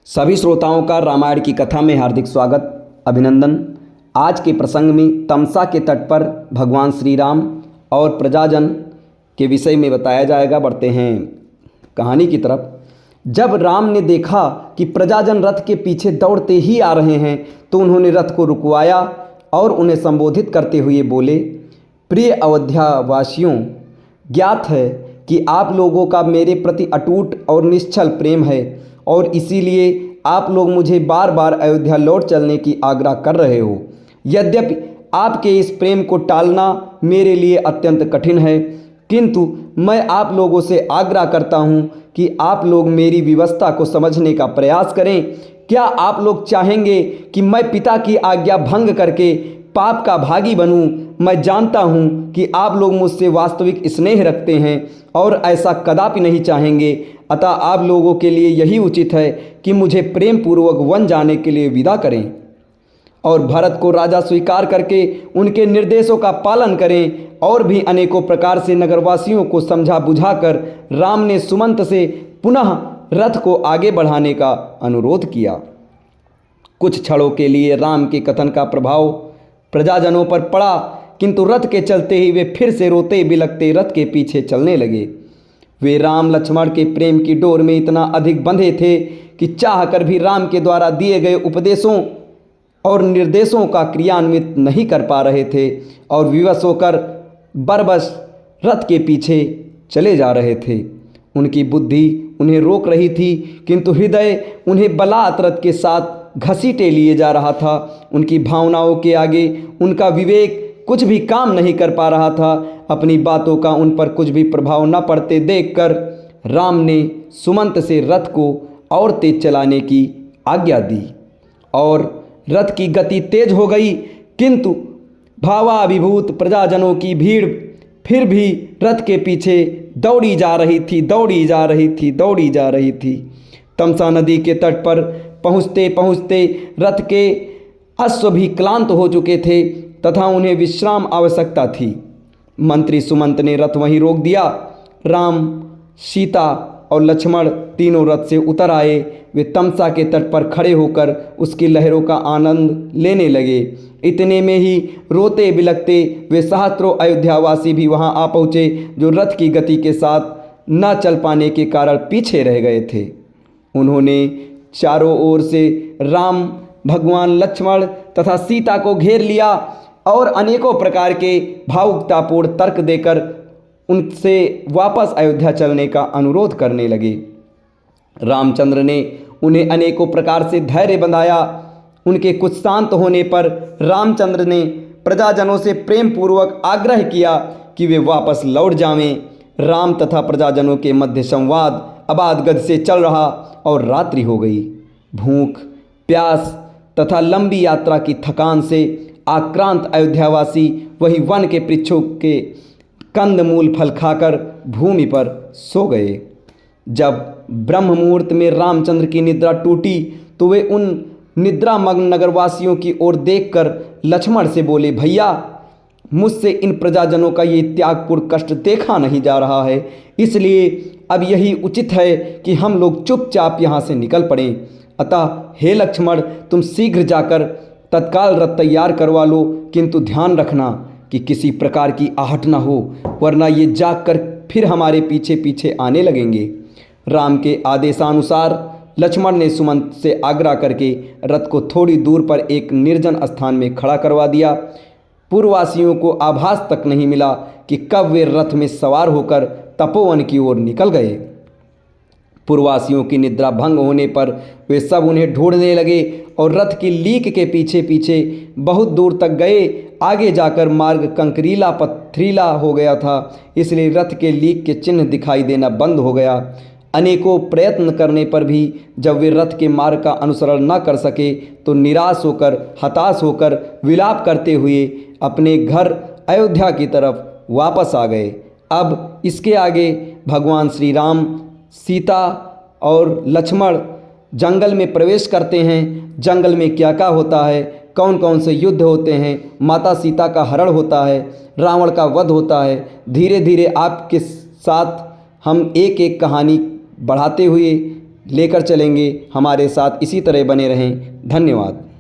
सभी श्रोताओं का रामायण की कथा में हार्दिक स्वागत, अभिनंदन। आज के प्रसंग में तमसा के तट पर भगवान श्री राम और प्रजाजन के विषय में बताया जाएगा। बढ़ते हैं कहानी की तरफ। जब राम ने देखा कि प्रजाजन रथ के पीछे दौड़ते ही आ रहे हैं तो उन्होंने रथ को रुकवाया और उन्हें संबोधित करते हुए बोले, प्रिय अयोध्यावासियों, ज्ञात है कि आप लोगों का मेरे प्रति अटूट और निश्चल प्रेम है और इसीलिए आप लोग मुझे बार बार अयोध्या लौट चलने की आग्रह कर रहे हो। यद्यपि आपके इस प्रेम को टालना मेरे लिए अत्यंत कठिन है, किंतु मैं आप लोगों से आग्रह करता हूं कि आप लोग मेरी विवशता को समझने का प्रयास करें। क्या आप लोग चाहेंगे कि मैं पिता की आज्ञा भंग करके पाप का भागी बनूं? मैं जानता हूं कि आप लोग मुझसे वास्तविक स्नेह रखते हैं और ऐसा कदापि नहीं चाहेंगे। अतः आप लोगों के लिए यही उचित है कि मुझे प्रेम पूर्वक वन जाने के लिए विदा करें और भरत को राजा स्वीकार करके उनके निर्देशों का पालन करें। और भी अनेकों प्रकार से नगरवासियों को समझा बुझाकर राम ने सुमंत से पुनः रथ को आगे बढ़ाने का अनुरोध किया। कुछ क्षणों के लिए राम के कथन का प्रभाव प्रजाजनों पर पड़ा, किंतु रथ के चलते ही वे फिर से रोते बिलखते रथ के पीछे चलने लगे। वे राम लक्ष्मण के प्रेम की डोर में इतना अधिक बंधे थे कि चाह कर भी राम के द्वारा दिए गए उपदेशों और निर्देशों का क्रियान्वित नहीं कर पा रहे थे और विवश होकर बरबस रथ के पीछे चले जा रहे थे। उनकी बुद्धि उन्हें रोक रही थी, किंतु हृदय उन्हें बलात् रथ के साथ घसीटे लिए जा रहा था। उनकी भावनाओं के आगे उनका विवेक कुछ भी काम नहीं कर पा रहा था। अपनी बातों का उन पर कुछ भी प्रभाव न पड़ते देखकर राम ने सुमंत से रथ को और तेज चलाने की आज्ञा दी और रथ की गति तेज हो गई, किंतु भावाभिभूत प्रजाजनों की भीड़ फिर भी रथ के पीछे दौड़ी जा रही थी। तमसा नदी के तट पर पहुँचते पहुँचते रथ के अश्व भी क्लांत हो चुके थे तथा उन्हें विश्राम आवश्यकता थी। मंत्री सुमंत ने रथ वहीं रोक दिया। राम, सीता और लक्ष्मण तीनों रथ से उतर आए। वे तमसा के तट पर खड़े होकर उसकी लहरों का आनंद लेने लगे। इतने में ही रोते बिलखते वे सहस्त्रों अयोध्यावासी भी वहां आ पहुँचे, जो रथ की गति के साथ न चल पाने के कारण पीछे रह गए थे। उन्होंने चारों ओर से राम, भगवान लक्ष्मण तथा सीता को घेर लिया और अनेकों प्रकार के भावुकतापूर्ण तर्क देकर उनसे वापस अयोध्या चलने का अनुरोध करने लगे। रामचंद्र ने उन्हें अनेकों प्रकार से धैर्य बंधाया। उनके कुछ शांत होने पर रामचंद्र ने प्रजाजनों से प्रेम पूर्वक आग्रह किया कि वे वापस लौट जावें। राम तथा प्रजाजनों के मध्य संवाद अबाध गति से चल रहा और रात्रि हो गई। भूख, प्यास तथा लंबी यात्रा की थकान से आक्रांत अयोध्यावासी वही वन के वृक्षों के कंदमूल फल खाकर भूमि पर सो गए। जब ब्रह्म मुहूर्त में रामचंद्र की निद्रा टूटी तो वे उन निद्रामग्न नगरवासियों की ओर देखकर लक्ष्मण से बोले, भैया, मुझसे इन प्रजाजनों का ये त्यागपूर्ण कष्ट देखा नहीं जा रहा है, इसलिए अब यही उचित है कि हम लोग चुपचाप यहाँ से निकल पड़ें। अतः हे लक्ष्मण, तुम शीघ्र जाकर तत्काल रथ तैयार करवा लो, किंतु ध्यान रखना कि किसी प्रकार की आहट न हो, वरना ये जागकर फिर हमारे पीछे पीछे आने लगेंगे। राम के आदेशानुसार लक्ष्मण ने सुमंत से आग्रह करके रथ को थोड़ी दूर पर एक निर्जन स्थान में खड़ा करवा दिया। पूर्ववासियों को आभास तक नहीं मिला कि कब वे रथ में सवार होकर तपोवन की ओर निकल गए। पूर्ववासियों की निद्रा भंग होने पर वे सब उन्हें ढूंढने लगे और रथ की लीक के पीछे पीछे बहुत दूर तक गए। आगे जाकर मार्ग कंकरीला पथरीला हो गया था, इसलिए रथ के लीक के चिन्ह दिखाई देना बंद हो गया। अनेकों प्रयत्न करने पर भी जब वे रथ के मार्ग का अनुसरण न कर सके तो निराश होकर, हताश होकर, विलाप करते हुए अपने घर अयोध्या की तरफ वापस आ गए। अब इसके आगे भगवान श्री राम, सीता और लक्ष्मण जंगल में प्रवेश करते हैं। जंगल में क्या क्या होता है, कौन कौन से युद्ध होते हैं, माता सीता का हरण होता है, रावण का वध होता है, धीरे धीरे आपके साथ हम एक एक कहानी बढ़ाते हुए लेकर चलेंगे। हमारे साथ इसी तरह बने रहें। धन्यवाद।